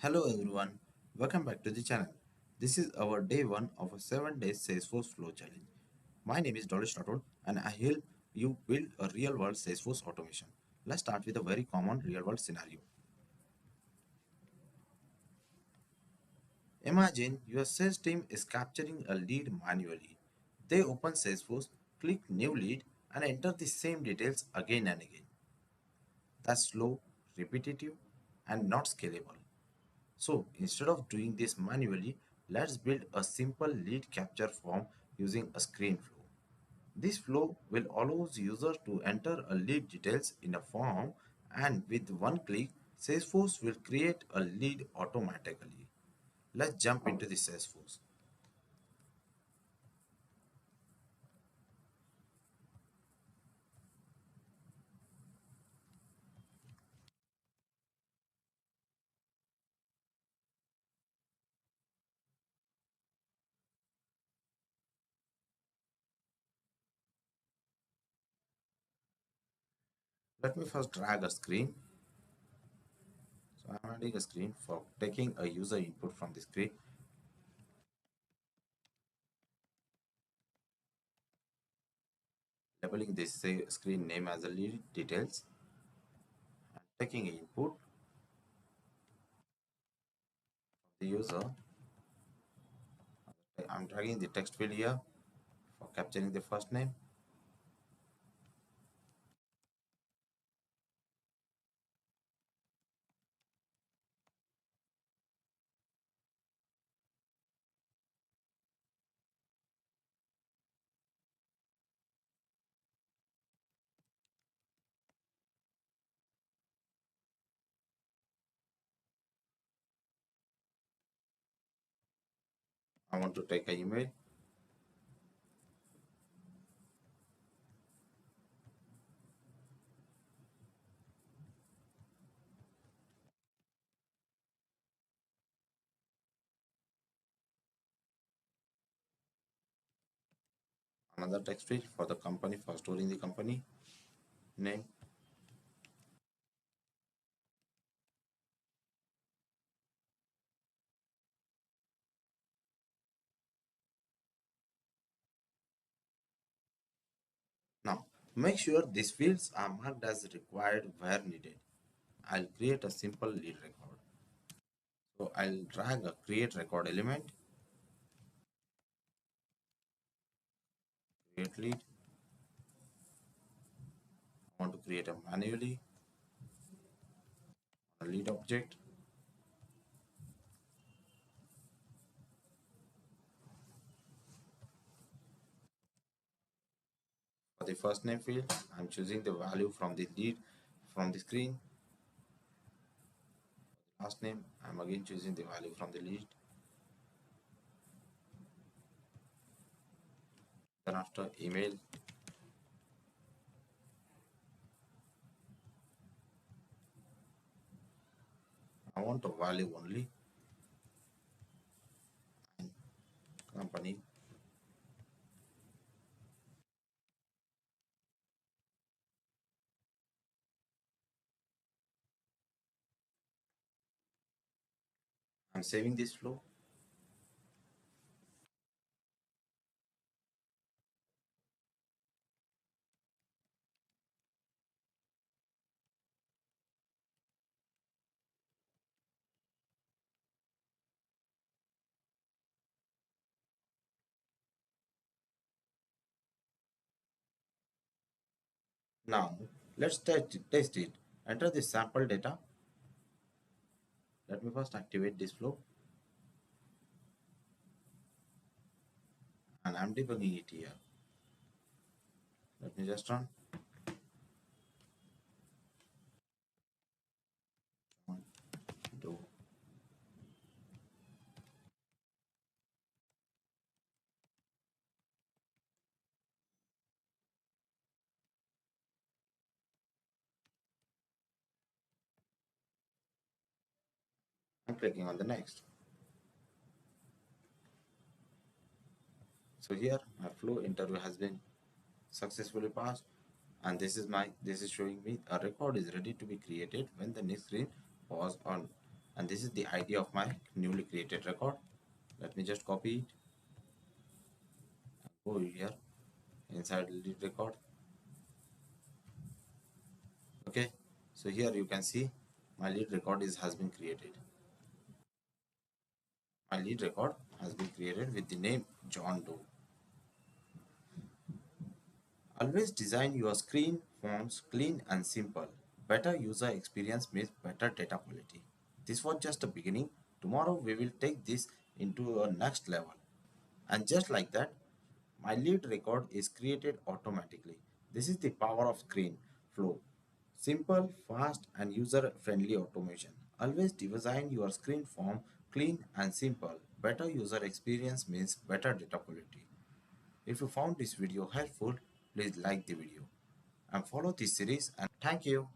Hello everyone, welcome back to the channel. This is our day 1 of a 7 days Salesforce Flow challenge. My name is Dolish Rathod and I help you build a real world Salesforce automation. Let's start with a very common real world scenario. Imagine your sales team is capturing a lead manually. They open Salesforce, click new lead and enter the same details again and again. That's slow, repetitive and not scalable. So instead of doing this manually, let's build a simple lead capture form using a screen flow. This flow will allow users to enter a lead details in a form, and with one click, Salesforce will create a lead automatically. Let's jump into the Salesforce. Let me first drag a screen. So I'm adding a screen for taking a user input from the screen, labeling this screen name as a lead details, and taking an input of the user. I'm dragging the text field here for capturing the first name. I want to take an email. Another text field for the company for storing the company name. Now, make sure these fields are marked as required where needed. I'll create a simple lead record. So I'll drag a create record element, create lead. I want to create a manually a lead object. For the first name field, I'm choosing the value from the lead from the screen. Last name, I'm again choosing the value from the lead. Then after email, I want a value only. Company. I'm saving this flow. Now, let's test it. Enter the sample data. Let me first activate this flow and I'm debugging it here. Let me just run. One, two. I'm clicking on the next. So here my flow interview has been successfully passed, and this is showing me a record is ready to be created when the next screen was on. And this is the ID of my newly created record. Let me just copy it and go here inside lead record. Okay, so here you can see my lead record has been created. My lead record has been created with the name John Doe. Always design your screen forms clean and simple. Better user experience means better data quality. This was just a beginning. Tomorrow we will take this into a next level. And just like that, my lead record is created automatically. This is the power of screen flow. Simple, fast, and user-friendly automation. Always design your screen form clean and simple. Better user experience means better data quality. If you found this video helpful, please like the video and follow this series, and thank you.